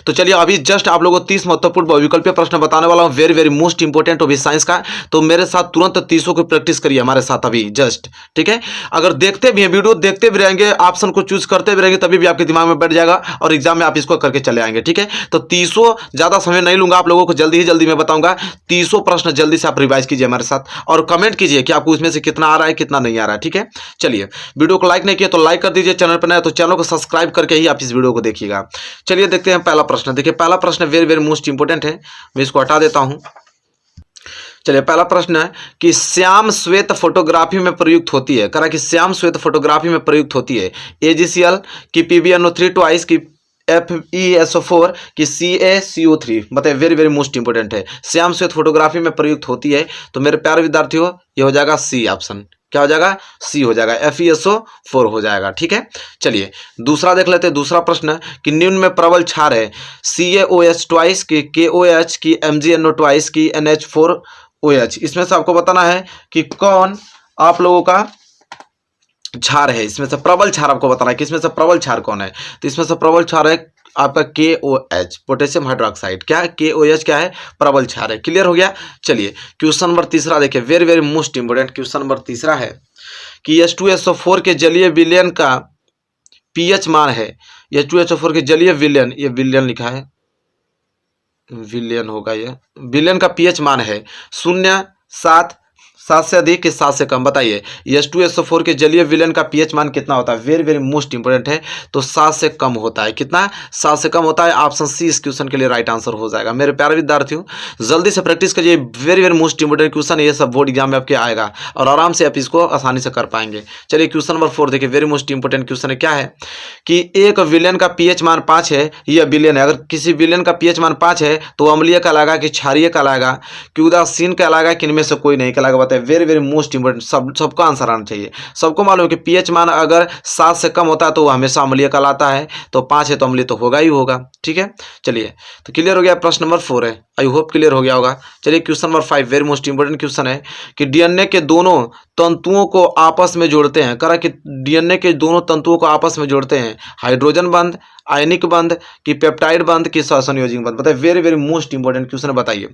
तो चलिए अभी जस्ट आप लोगों को 30 महत्वपूर्ण बहुविकल्पीय प्रश्न बताने वाला हूँ, वेरी वेरी मोस्ट इंपोर्टेंट, वो भी साइंस का। तो मेरे साथ तुरंत 30 की प्रैक्टिस करिए हमारे साथ अभी जस्ट, ठीक है। अगर देखते भी हैं वीडियो, देखते भी रहेंगे, ऑप्शन को चूज करते भी रहेंगे, तभी भी आपके दिमाग में बैठ जाएगा और एग्जाम में आप इसको करके चले आएंगे, ठीक है। तो 30 ज्यादा समय नहीं लूंगा आप लोगों को, जल्दी ही जल्दी मैं बताऊंगा 30 प्रश्न, जल्दी से आप रिवाइज कीजिए हमारे साथ और कमेंट कीजिए कि आपको इसमें से कितना आ रहा है कितना नहीं आ रहा है, ठीक है। चलिए वीडियो को लाइक नहीं किया तो लाइक कर दीजिए, चैनल पर नया तो चैनल को सब्सक्राइब करके ही आप इस वीडियो को देखिएगा। चलिए देखते हैं पहला प्रश्न। देखिए पहला प्रश्न वेरी वेरी मोस्ट इंपोर्टेंट है, मैं इसको हटा देता हूं। चलिए पहला प्रश्न है कि श्याम श्वेत फोटोग्राफी में प्रयुक्त होती है, करा कि श्याम श्वेत फोटोग्राफी में प्रयुक्त होती है AgCl की PbNO3 ट्वाइस की FeSO4 की CaCO3, बताइए वेरी वेरी मोस्ट इंपोर्टेंट है। श्याम श्वेत फोटोग्राफी में प्रयुक्त होती है, तो मेरे प्यारे विद्यार्थियों ये हो जाएगा सी ऑप्शन। क्या हो जाएगा? सी हो जाएगा, FeSO4 हो जाएगा, ठीक है। चलिए दूसरा देख लेते हैं। दूसरा प्रश्न कि निम्न में प्रबल क्षार है CaOH ट्वाइस की KOH की MgNO ट्वाइस की NH4OH, इसमें से आपको बताना है कि कौन आप लोगों का क्षार है, इसमें से प्रबल क्षार आपको बताना है कि इसमें से प्रबल क्षार कौन है। तो इसमें से प्रबल क्षार है आपका KOH, पोटेशियम हाइड्रोक्साइड। क्या है? KOH क्या है? प्रबल क्षार है। क्लियर हो गया। चलिए क्वेश्चन नंबर तीसरा देखिए, very very most important question number तीसरा है कि H2SO4 के जलीय विलयन का pH मान है। H2SO4 के जलीय विलयन, ये विलयन लिखा है, विलयन होगा, ये विलयन का pH मान है 0, 7, 7 से अधिक कि 7 से कम। बताइए H2SO4 के जलीय विलयन का pH मान कितना होता है? वेरी वेरी मोस्ट इंपोर्टेंट है। तो 7 से कम होता है। कितना? 7 से कम होता है। ऑप्शन सी इस क्वेश्चन के लिए राइट आंसर हो जाएगा। मेरे प्यारे विद्यार्थियों जल्दी से प्रैक्टिस करिए, very very most important question, ये सब बोर्ड एग्जाम में आपके आएगा और आराम से आप इसको आसानी से कर पाएंगे। चलिए क्वेश्चन नंबर 4 देखिए, वेरी मोस्ट इंपोर्टेंट क्वेश्चन है। क्या है कि एक विलयन का pH मान 5 है, यह विलयन है। अगर किसी विलयन का pH मान 5 है तो अम्लीय कहलाएगा कि क्षारीय कहलाएगा कि उदासीन कहलाएगा कि इनमें से कोई नहीं कहलाएगा। बताइए वेरी वेरी मोस्ट इंपोर्टेंट, सबका आंसर आना चाहिए। सबको मालूम है कि pH मान अगर 7 से कम होता है तो वह हमेशा अम्लीय कहलाता है, तो 5 है तो अम्लीय तो होगा ही होगा, ठीक है। चलिए तो क्लियर हो गया। प्रश्न नंबर 4 है, आई होप क्लियर हो गया होगा। चलिए question number 5 very most important question है कि DNA के दोनों तंतुओं को आपस में जोड़ते हैं। करा कि DNA के दोनों तंतुओं को आपस में जोड़ते हैं हाइड्रोजन बंध, आयनिक बंध की पेप्टाइड बंध की सहसंयोजक बंध। बताइए very very most important question है। बताइए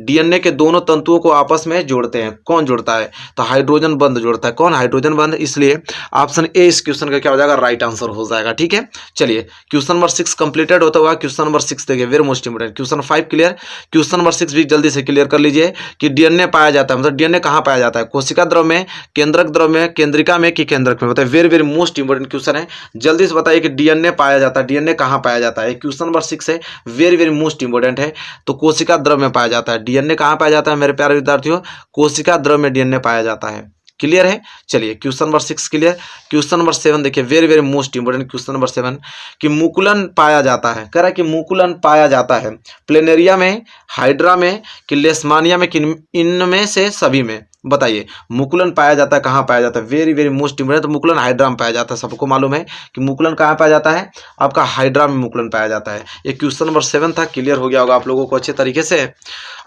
DNA के दोनों तंतुओं को आपस में जोड़ते हैं, कौन जोड़ता है? तो हाइड्रोजन बंध जोड़ता है। कौन? हाइड्रोजन बंध। इसलिए ऑप्शन ए इस क्वेश्चन का क्या हो जाएगा? राइट आंसर हो जाएगा, ठीक है। चलिए क्वेश्चन नंबर 6 कंप्लीटेड होता हुआ क्वेश्चन नंबर 6 देखिए, very most important. Question 5 clear, question number 6 भी जल्दी से क्लियर कर लीजिए कि DNA पाया जाता है, मतलब DNA कहाँ पाया जाता है? कोशिका द्रव में, केंद्रक द्रव में, केंद्रिका में कि केंद्रक में? बताइए very very most important question है। जल्दी से बताइए कि DNA पाया जाता है, DNA कहाँ पाया जाता है? क्वेश्चन नंबर 6 है, वेरी वेरी मोस्ट इंपोर्टेंट है। तो कोशिका द्रव में पाया जाता है। DNA कहाँ पाया जाता है मेरे प्यारे विद्यार्थियों? कोशिका द्रव में DNA पाया जाता है। क्लियर है। चलिए question number 6 clear. Question number 7 देखिए, very very most important question number 7 कि मुकुलन पाया जाता है। कह रहा है कि मुकुलन पाया जाता है प्लेनेरिया में, हाइड्रा में कि लेशमानिया में कि इनमें से सभी में? बताइए मुकुलन पाया जाता है, कहाँ पाया जाता है? Very very most important. तो मुकुलन हाइड्रा में पाया जाता है, सबको मालूम है कि मुकुलन कहाँ पाया जाता है? आपका हाइड्रा में मुकुलन पाया जाता है। ये क्वेश्चन नंबर 7 था, क्लियर हो गया होगा आप लोगों को अच्छे तरीके से।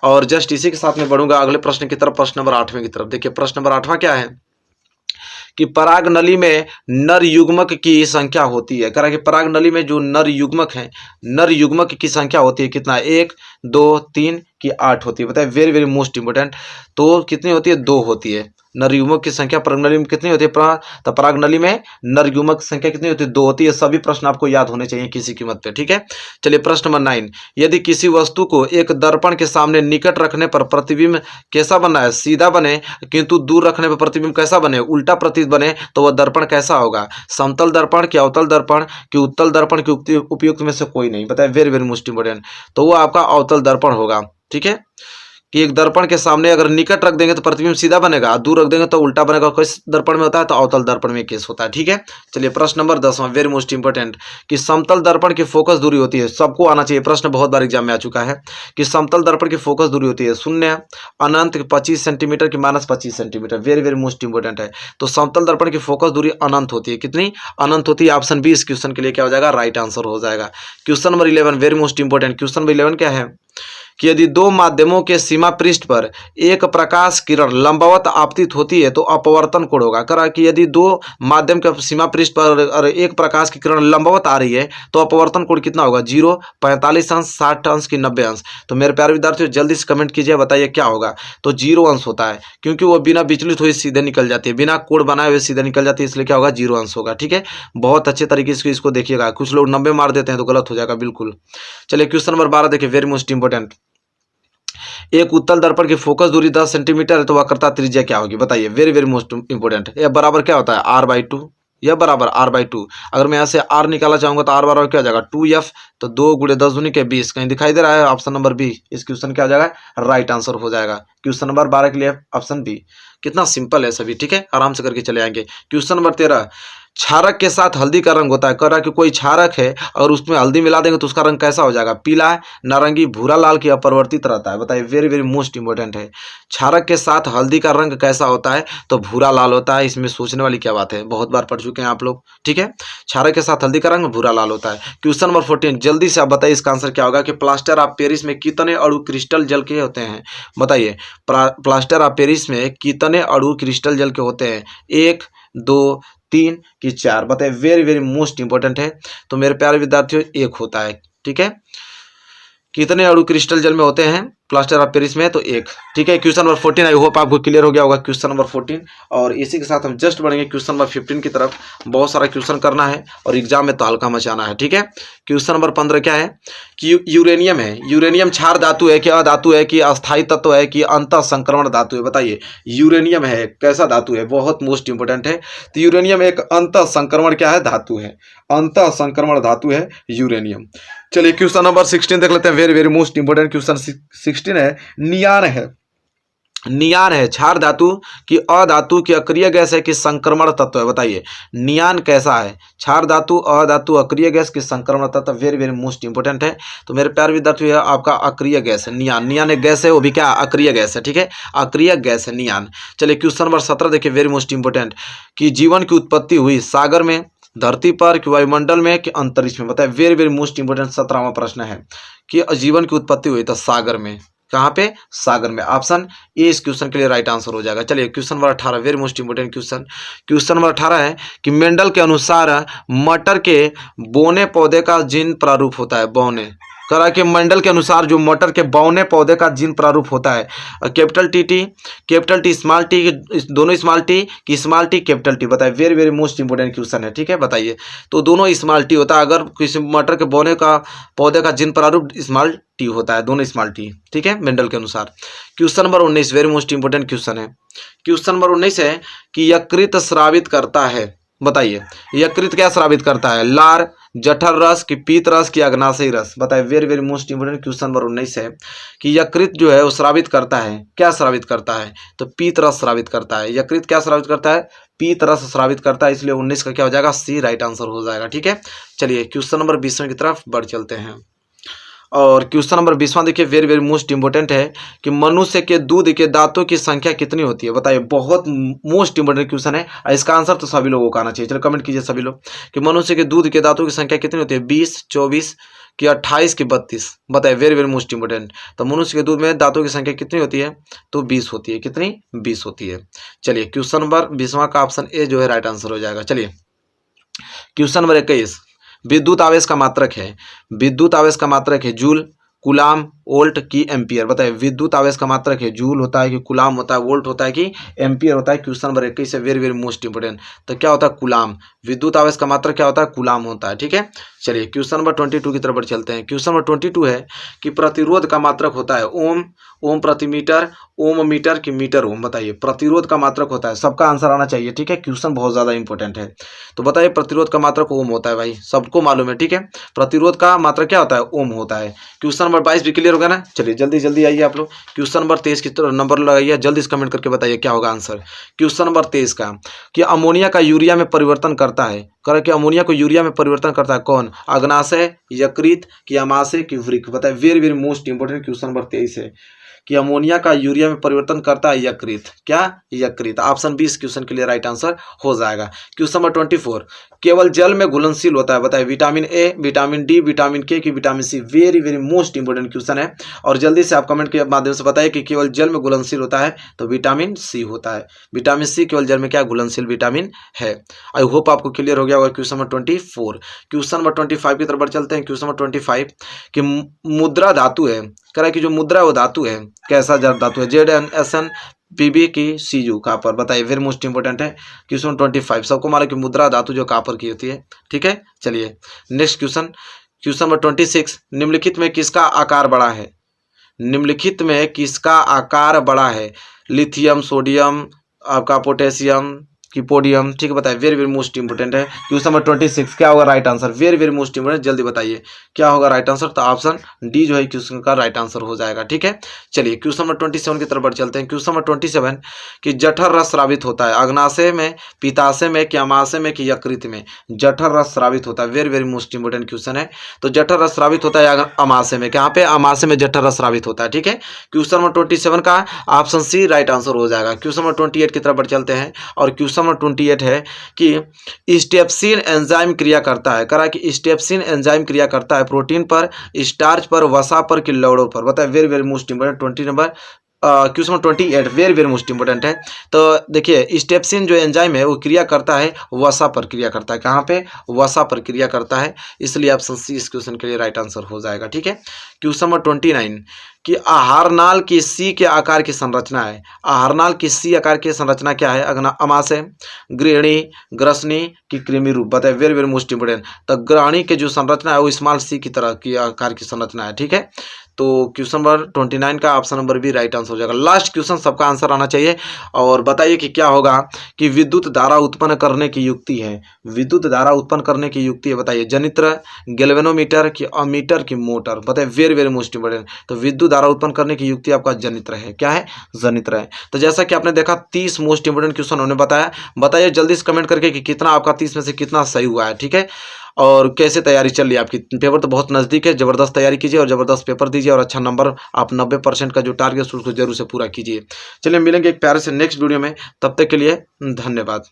और जस्ट इसी के साथ में बढ़ूंगा अगले प्रश्न की तरफ, प्रश्न नंबर 8वें की तरफ। देखिए प्रश्न नंबर 8वां क्या है कि पराग नली में नर युग्मक की संख्या होती है। कह रहा है कि पराग नली में जो नर युग्मक है, नर युग्मक की संख्या होती है कितना? 1, 2, 3 की 8 होती है। बताइए वेरी वेरी मोस्ट इंपोर्टेंट। तो कितनी होती है? 2 होती है। नर युग्मक की संख्या पराग नली में कितनी होती है? तो पराग नली में नर युग्मक की संख्या कितनी होती है? 2 होती है। सभी प्रश्न आपको याद होने चाहिए किसी कीमत पे, ठीक है। चलिए प्रश्न नंबर 9, यदि किसी वस्तु को एक दर्पण के सामने निकट रखने पर प्रतिबिंब कैसा बना है? सीधा बने, किंतु दूर रखने पर प्रतिबिंब कैसा बने? उल्टा प्रतिबिंब बने, तो वह दर्पण कैसा होगा? समतल दर्पण कि अवतल दर्पण कि उत्तल दर्पण कि उपयुक्त में से कोई नहीं? बताए वेरी वेरी मोस्ट इंपोर्टेंट। तो वो आपका अवतल दर्पण होगा, ठीक है। कि एक दर्पण के सामने अगर निकट रख देंगे तो प्रतिबिंब सीधा बनेगा, दूर रख देंगे तो उल्टा बनेगा। किस दर्पण में होता है? तो अवतल दर्पण में केस होता है, ठीक है। चलिए प्रश्न नंबर 10वां वेरी मोस्ट इंपोर्टेंट कि समतल दर्पण की फोकस दूरी होती है, सबको आना चाहिए, प्रश्न बहुत बार एग्जाम में आ चुका है कि समतल दर्पण की फोकस दूरी होती है 0, अनंत 25 सेंटीमीटर की -25 centimetre. Very very most important है। तो समतल दर्पण की फोकस दूरी अनंत होती है। कितनी? अनंत होती है। ऑप्शन बी इस क्वेश्चन के लिए क्या हो जाएगा? राइट आंसर हो जाएगा। Question number 11 very most important. Question number 11 क्या है कि यदि दो माध्यमों के सीमा पृष्ठ पर एक प्रकाश किरण लंबवत आपतित होती है तो अपवर्तन कोण होगा। करा कि यदि दो माध्यम के सीमा पृष्ठ पर एक प्रकाश की किरण लंबवत आ रही है तो अपवर्तन कोण कितना होगा, 0, 45 अंश, 60 अंश की 90 अंश। तो मेरे प्यारे विद्यार्थियों जल्दी से कमेंट कीजिए, बताइए क्या होगा। तो 0 अंश होता है, क्योंकि वो बिना विचलित हुए सीधे निकल जाती है, बिना कोण बनाए हुए सीधे निकल जाती है, इसलिए क्या होगा, 0 अंश होगा। ठीक है, बहुत अच्छे तरीके से इसको देखिएगा। कुछ लोग 90 मार देते हैं तो गलत हो जाएगा बिल्कुल। चलिए क्वेश्चन नंबर 12 देखिए, वेरी मोस्ट इंपोर्टेंट। एक उत्तल दर्पण की फोकस दूरी 10 सेंटीमीटर है तो वक्रता त्रिज्या क्या होगी, बताइए। Very very most important. यह बराबर क्या होता है, r/2। यह बराबर r/2। अगर मैं यहाँ से r निकालना चाहूंगा तो r बराबर क्या हो जाएगा, 2f। तो 2 × 10 दूनी के 20। कहीं दिखाई दे रहा है, ऑप्शन नंबर बी इस क्वेश्चन क्या हो जाएगा, राइट आंसर हो जाएगा। क्वेश्चन नंबर 12 के लिए ऑप्शन बी। कितना सिंपल है सभी, ठीक है, आराम से करके चले आएंगे। क्वेश्चन नंबर 13, क्षारक के साथ हल्दी का रंग होता है। कह रहा है कि कोई क्षारक है और उसमें हल्दी मिला देंगे तो उसका रंग कैसा हो जाएगा, पीला, नारंगी, भूरा, लाल की अपरिवर्तित रहता है। बताइए, वेरी वेरी मोस्ट इंपोर्टेंट है। क्षारक के साथ हल्दी का रंग कैसा होता है, तो भूरा लाल होता है। इसमें सोचने वाली क्या बात है, बहुत बार पढ़ चुके हैं आप लोग। ठीक है, क्षारक के साथ हल्दी का रंग भूरा लाल होता है। क्वेश्चन नंबर 14, जल्दी से आप बताइए इसका आंसर क्या होगा कि प्लास्टर ऑफ पेरिस में कितने अणु क्रिस्टल जल के होते हैं। बताइए, प्लास्टर ऑफ पेरिस में कितने अणु क्रिस्टल जल के होते हैं, 1, 2, 3 कि 4। बताइए, वेरी वेरी मोस्ट इंपोर्टेंट है। तो मेरे प्यारे विद्यार्थियों 1 होता है। ठीक है, कितने अणु क्रिस्टल जल में होते हैं प्लास्टर ऑफ पेरिस में, तो 1। ठीक है, क्वेश्चन नंबर 14 आई होप आपको क्लियर हो गया होगा क्वेश्चन नंबर 14। और इसी के साथ हम जस्ट बढ़ेंगे क्वेश्चन नंबर 15 की तरफ। बहुत सारा क्वेश्चन करना है और एग्जाम में तहलका मचाना है। ठीक है, क्वेश्चन नंबर 15 क्या है कि यूरेनियम है। यूरेनियम क्षार धातु है कि अधातु है कि अस्थायी तत्व है कि अंतः संक्रमण धातु है। बताइए, यूरेनियम है कैसा धातु है, बहुत मोस्ट इंपोर्टेंट है। तो यूरेनियम एक अंतः संक्रमण क्या है, धातु है, अंतः संक्रमण धातु है यूरेनियम। चलिए क्वेश्चन नंबर 16 देख लेते हैं, very very most important question 16 है। नियान है, नियान है क्षार धातु की अधातु की अक्रिय गैस है कि संक्रमण तत्व है। बताइए, नियान कैसा है, क्षार धातु, अधातु, अक्रिय गैस की संक्रमण तत्व। वेरी वेरी मोस्ट इंपोर्टेंट है। तो मेरे प्यारे विद्यार्थियों यह आपका अक्रिय गैस है नियान। नियान एक गैस है, वो भी क्या, अक्रिय गैस है। ठीक है, अक्रिय गैस है नियान। चलिए क्वेश्चन नंबर 17 देखिए, वेरी मोस्ट इंपोर्टेंट कि जीवन की उत्पत्ति हुई सागर में, धरती पर, कि वायुमंडल में, कि अंतरिक्ष में। बताए, वेरी वेरी मोस्ट इंपोर्टेंट 17वां प्रश्न है कि जीवन की उत्पत्ति हुई तो सागर में। कहाँ पे, सागर में। ऑप्शन ए इस क्वेश्चन के लिए राइट आंसर हो जाएगा। चलिए question number 18, very most important question. Question number 18 है कि मेंडल के अनुसार मटर के बौने पौधे का जीन प्रारूप होता है। बौने, करा कि मंडल के अनुसार जो मटर के बौने पौधे का जीन प्रारूप होता है, capital T, capital T, small T, दोनों स्मॉल टी कि स्मॉल टी कैपिटल टी। बताइए, very very most important question है। ठीक है, बताइए, तो दोनों स्मॉल टी होता है। अगर किसी मटर के बौने का पौधे का जीन प्रारूप स्मॉल टी होता है, दोनों स्मॉल टी। ठीक है, मेंडल के अनुसार। Question number 19 very most important question है। क्वेश्चन नंबर 19 है कि यकृत स्रावित करता है। बताइए, यकृत क्या स्रावित करता है, लार, जठर रस कि पीत रस कि अग्नाशयी रस। बताइए, very very most important question number 19 है कि यकृत जो है वो स्रावित करता है, क्या स्रावित करता है, तो पीत रस स्रावित करता है। यकृत क्या स्रावित करता है, पीत रस स्रावित करता है, इसलिए 19 का क्या हो जाएगा, सी राइट आंसर हो जाएगा। ठीक है, चलिए क्वेश्चन नंबर 20 की तरफ बढ़ चलते हैं। और क्वेश्चन नंबर 20वां देखिए, वेरी वेरी मोस्ट इंपोर्टेंट है कि मनुष्य के दूध के दांतों की संख्या कितनी होती है। बताइए, बहुत मोस्ट इंपोर्टेंट क्वेश्चन है। इसका आंसर तो सभी लोगों को आना चाहिए। चलो कमेंट कीजिए सभी लोग कि मनुष्य के दूध के दांतों की संख्या कितनी होती है, 20, 24 कि 28 कि 32। बताइए, वेरी वेरी मोस्ट इंपोर्टेंट। तो मनुष्य के दूध में दांतों की संख्या कितनी होती है, तो 20 होती है। कितनी, 20 होती है। चलिए क्वेश्चन नंबर 20वां का ऑप्शन ए जो है राइट आंसर हो जाएगा। चलिए क्वेश्चन नंबर 21, विद्युत आवेश का मात्रक है। विद्युत आवेश का मात्रक है जूल, कुलाम, वोल्ट की एम्पियर। बताइए, विद्युत आवेश का मात्रक है जूल होता है कि कुलाम होता है, वोल्ट होता है कि एम्पियर होता है। क्वेश्चन नंबर 21 है, वेरी वेरी मोस्ट इंपोर्टेंट। तो क्या होता है, कुलाम। विद्युत आवेश का मात्रक क्या होता है, कुलाम होता है। ठीक है, चलिए क्वेश्चन नंबर 22 की तरफ बढ़ चलते हैं। क्वेश्चन नंबर 22 है कि प्रतिरोध का मात्रक होता है ओम, ओम प्रति मीटर, ओम मीटर की मीटर ओम। बताइए, प्रतिरोध का मात्रक होता है, सबका आंसर आना चाहिए। ठीक है, क्वेश्चन बहुत ज्यादा इंपॉर्टेंट है। तो बताइए, प्रतिरोध का मात्रक ओम होता है, भाई सबको मालूम है। ठीक है, प्रतिरोध का मात्रक क्या होता है, ओम होता है। क्वेश्चन नंबर 22 भी क्लियर होगा ना। चलिए जल्दी जल्दी आइए आप लोग। क्वेश्चन नंबर 23 की तरफ नंबर लगाइए, जल्दी से कमेंट करके बताइए क्या होगा आंसर। क्वेश्चन नंबर 23 का कि अमोनिया का यूरिया में परिवर्तन करता है। कह कि अमोनिया को यूरिया में परिवर्तन करता है कौन, अग्नाशय, यकृत कि अमाशय कि वृक्क। बताइए, very very most important question number 23 है कि अमोनिया का यूरिया में परिवर्तन करता है यकृत, क्या यकृत। ऑप्शन बी इस क्वेश्चन के लिए राइट आंसर हो जाएगा। क्वेश्चन नंबर 24, केवल जल में घुलनशील होता है, बताइए vitamin A, vitamin D, vitamin K कि vitamin C. Very very most important question है और जल्दी से आप कमेंट के माध्यम से बताइए कि केवल जल में घुलनशील होता है तो विटामिन सी होता है। विटामिन सी केवल जल में क्या घुलनशील विटामिन है। आई होप आपको क्लियर हो गया होगा। क्वेश्चन नंबर 24, क्वेश्चन नंबर 25 की तरफ बढ़ चलते हैं। क्वेश्चन नंबर 25 कि मुद्रा धातु है, कह रहा है कि जो मुद्रा है वो धातु है, कैसा धातु है, ZnSn पीबी की सीयू कापर, बताइए वेरी मोस्ट इंपोर्टेंट है। क्वेश्चन 25 सबको मालूम कि मुद्रा धातु जो कापर की होती है, ठीक है। चलिए नेक्स्ट क्वेश्चन, क्वेश्चन नंबर 26, निम्नलिखित में किसका आकार बड़ा है, निम्नलिखित में किसका आकार बड़ा है, लिथियम, सोडियम, आपका पोटेशियम की पोडियम, ठीक है। बताइए वेरी वेरी मोस्ट इंपोर्टेंट है। क्वेश्चन नंबर 26 क्या होगा right answer, very very most important, जल्दी बताइए क्या होगा राइट आंसर। तो ऑप्शन डी जो है क्वेश्चन का राइट आंसर हो जाएगा, ठीक है। चलिए क्वेश्चन नंबर 27 की तरफ बढ़ चलते हैं। क्वेश्चन नंबर 27 कि जठर रस स्रावित होता है अग्नाशय में, पित्ताशय में, कि अमाशय में, कि यकृत में। जठर रस स्रावित होता है, very very most important question है। तो जठर रस स्रावित होता है अमाशय में, कहाँ पे, अमाशय में जठर रस स्रावित होता है, ठीक है। क्वेश्चन नंबर 27 का ऑप्शन सी राइट आंसर हो जाएगा। क्वेश्चन नंबर 28 की तरफ बढ़ चलते हैं और क्वेश्चन नंबर 28 है कि स्टेप्सिन एंजाइम क्रिया करता है, करा कि स्टेप्सिन एंजाइम क्रिया करता है प्रोटीन पर, स्टार्च पर, वसा पर, कि लवणों पर। बताए very very most important. 20 number question number 28 very very most important है। तो देखिए स्टेप्सिन जो एंजाइम है वो क्रिया करता है वसा पर, क्रिया करता है कहाँ पे, वसा पर क्रिया करता है, इसलिए ऑप्शन सी इस क्वेश्चन के लिए राइट आंसर हो जाएगा, ठीक है। क्वेश्चन नंबर 29 कि आहारनाल की सी के आकार की संरचना है, आहारनाल की सी आकार की संरचना क्या है, अमाशय, गृहिणी, ग्रसनी, की कृमि रूप। बताए वेरी वेरी मोस्ट इंपोर्टेंट। तो ग्रहणी के जो संरचना है वो स्मॉल सी की तरह की आकार की संरचना है, ठीक है। तो क्वेश्चन नंबर 29 का option number B right answer हो जाएगा। लास्ट क्वेश्चन सबका आंसर आना चाहिए और बताइए कि क्या होगा कि विद्युत धारा उत्पन्न करने की युक्ति है, विद्युत धारा उत्पन्न करने की युक्ति है, बताइए जनित्र, गैल्वेनोमीटर, की अमीटर, की मोटर। बताइए वेरी वेरी मोस्ट इंपोर्टेंट। तो विद्युत धारा उत्पन्न करने की युक्ति आपका जनित्र है, क्या है, जनित्र है। तो जैसा कि आपने देखा 30 मोस्ट इंपोर्टेंट क्वेश्चन उन्होंने बताया। बताइए जल्दी से कमेंट करके कि कितना आपका 30 में से कितना सही हुआ है, ठीक है। और कैसे तैयारी चल रही है आपकी, पेपर तो बहुत नज़दीक है, ज़बरदस्त तैयारी कीजिए और ज़बरदस्त पेपर दीजिए और अच्छा नंबर आप 90% का जो टारगेट उसको जरूर से पूरा कीजिए। चलिए मिलेंगे एक प्यारे से नेक्स्ट वीडियो में, तब तक के लिए धन्यवाद।